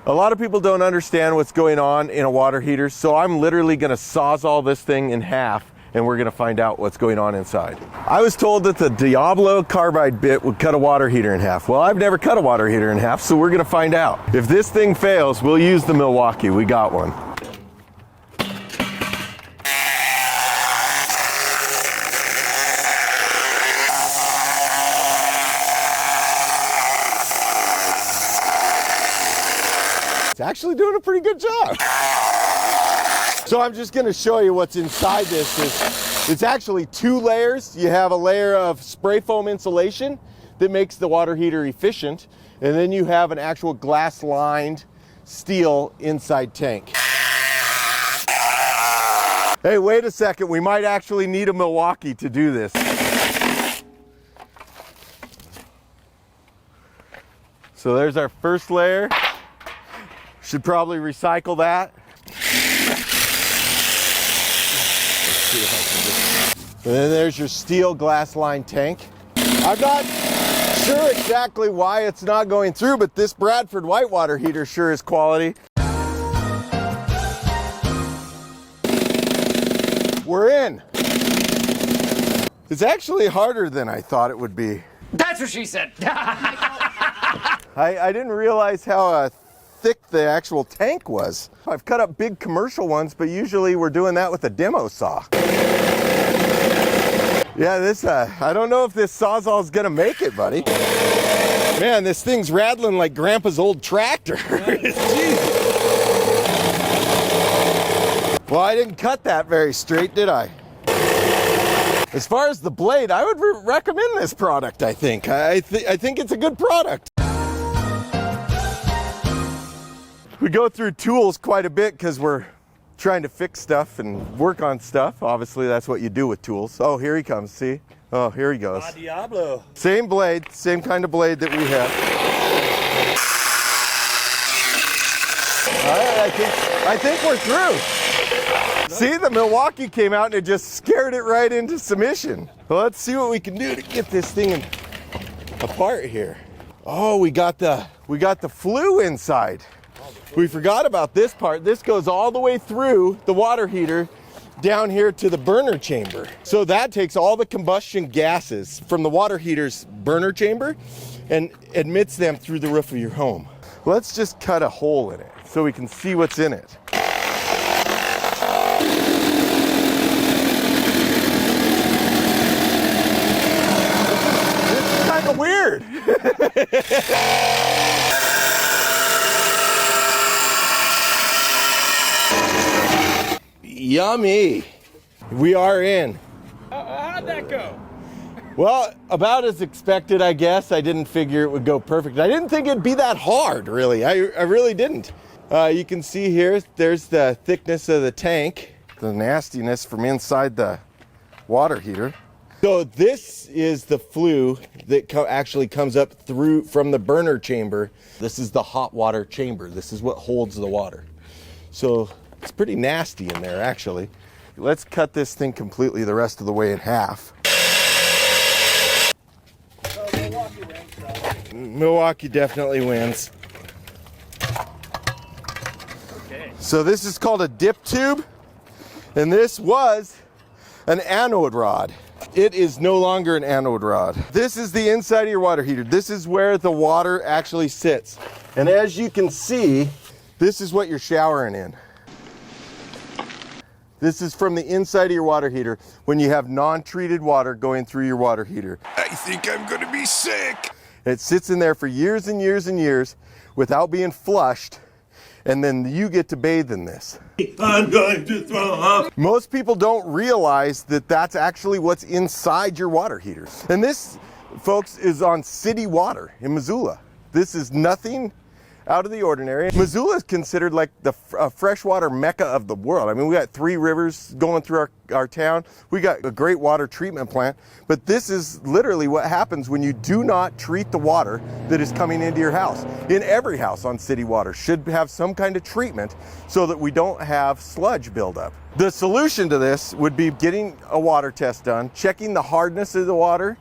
A lot of people don't understand what's going on in a water heater, so I'm literally going to Sawzall this thing in half, and we're going to find out what's going on inside. I was told that the Diablo Carbide bit would cut a water heater in half. Well, I've never cut a water heater in half, so we're going to find out. If this thing fails, we'll use the Milwaukee. We got one. It's actually doing a pretty good job. So I'm just going to show you what's inside this. It's actually 2 layers. You have a layer of spray foam insulation that makes the water heater efficient, and then you have an actual glass lined steel inside tank. Hey, wait a second, we might actually need a Milwaukee to do this. So there's our first layer. Should probably recycle that. And then there's your steel glass lined tank. I'm not sure exactly why it's not going through, but this Bradford whitewater heater sure is quality. We're in. It's actually harder than I thought it would be. That's what she said. I didn't realize how thick the actual tank was. I've cut up big commercial ones, but usually we're doing that with a demo saw. Yeah, this, I don't know if this Sawzall is gonna make it, buddy. Man, this thing's rattling like Grandpa's old tractor. Well, I didn't cut that very straight, did I? As far as the blade, I would recommend this product, I think. I think it's a good product. We go through tools quite a bit because we're trying to fix stuff and work on stuff. Obviously, that's what you do with tools. Oh, here he comes, see? Oh, here he goes. Diablo. Same blade, same kind of blade that we have. All right, I think we're through. See, the Milwaukee came out and it just scared it right into submission. Well, let's see what we can do to get this thing apart here. Oh, we got the flue inside. We forgot about this part. This goes all the way through the water heater down here to the burner chamber. So that takes all the combustion gases from the water heater's burner chamber and admits them through the roof of your home. Let's just cut a hole in it so we can see what's in it. This is kind of weird. Yummy. We are in. How'd that go? Well, about as expected, I guess. I didn't figure it would go perfect. I didn't think it'd be that hard, really. I really didn't. You can see here, there's the thickness of the tank, the nastiness from inside the water heater. So this is the flue that actually comes up through from the burner chamber. This is the hot water chamber. This is what holds the water. So it's pretty nasty in there, actually. Let's cut this thing completely the rest of the way in half. Milwaukee definitely wins. Okay. So this is called a dip tube, and this was an anode rod. It is no longer an anode rod. This is the inside of your water heater. This is where the water actually sits. And as you can see, this is what you're showering in. This is from the inside of your water heater when you have non-treated water going through your water heater. I think I'm gonna be sick. It sits in there for years and years and years without being flushed, and then you get to bathe in this. I'm going to throw up. Most people don't realize that that's actually what's inside your water heater. And this, folks, is on city water in Missoula. This is nothing out of the ordinary. Missoula is considered like the freshwater mecca of the world. I mean, we got 3 rivers going through our town. We got a great water treatment plant, but this is literally what happens when you do not treat the water that is coming into your house. In every house on city water should have some kind of treatment so that we don't have sludge buildup. The solution to this would be getting a water test done, checking the hardness of the water,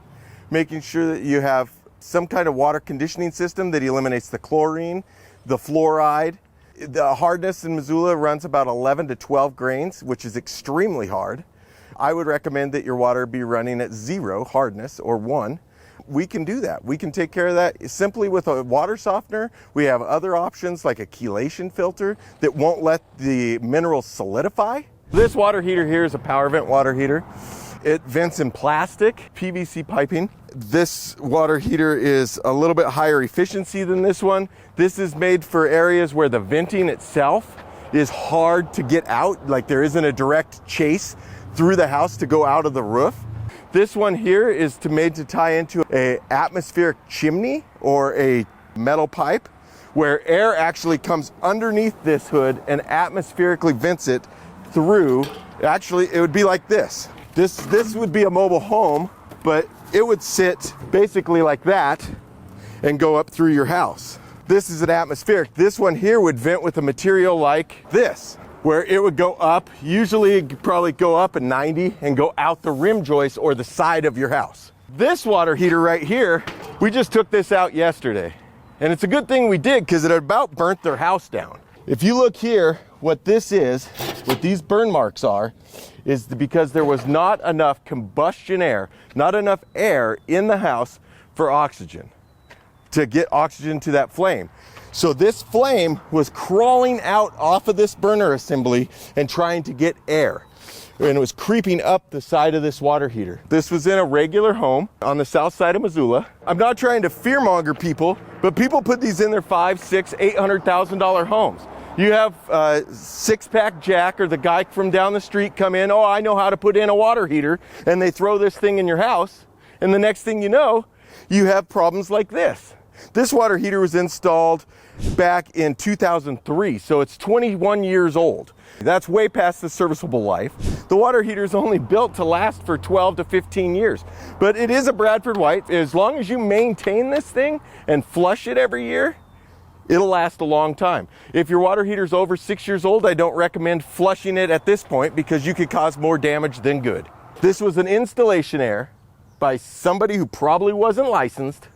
making sure that you have some kind of water conditioning system that eliminates the chlorine, the fluoride. The hardness in Missoula runs about 11 to 12 grains, which is extremely hard. I would recommend that your water be running at 0 hardness or 1. We can do that. We can take care of that simply with a water softener. We have other options like a chelation filter that won't let the minerals solidify. This water heater here is a power vent water heater. It vents in plastic, PVC piping. This water heater is a little bit higher efficiency than this one. This is made for areas where the venting itself is hard to get out, like there isn't a direct chase through the house to go out of the roof. This one here is made to tie into an atmospheric chimney or a metal pipe where air actually comes underneath this hood and atmospherically vents it through. Actually, it would be like this. This would be a mobile home, but it would sit basically like that and go up through your house. This is an atmospheric. This one here would vent with a material like this, where it would go up, usually probably go up a 90 and go out the rim joist or the side of your house. This water heater right here, we just took this out yesterday. And it's a good thing we did because it about burnt their house down. If you look here, what this is, what these burn marks are, is because there was not enough combustion air, not enough air in the house for oxygen, to get oxygen to that flame. So this flame was crawling out off of this burner assembly and trying to get air. And it was creeping up the side of this water heater. This was in a regular home on the south side of Missoula. I'm not trying to fearmonger people, but people put these in their $500,000, $600,000, $800,000 homes. You have Six-Pack Jack or the guy from down the street come in, oh, I know how to put in a water heater, and they throw this thing in your house, and the next thing you know, you have problems like this. This water heater was installed back in 2003, so it's 21 years old. That's way past the serviceable life. The water heater is only built to last for 12 to 15 years, but it is a Bradford White. As long as you maintain this thing and flush it every year, it'll last a long time. If your water heater's over 6 years old, I don't recommend flushing it at this point because you could cause more damage than good. This was an installation error by somebody who probably wasn't licensed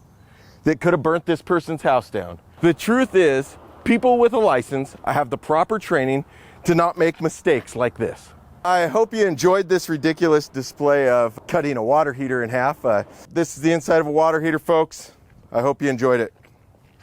that could have burnt this person's house down. The truth is, people with a license have the proper training to not make mistakes like this. I hope you enjoyed this ridiculous display of cutting a water heater in half. This is the inside of a water heater, folks. I hope you enjoyed it.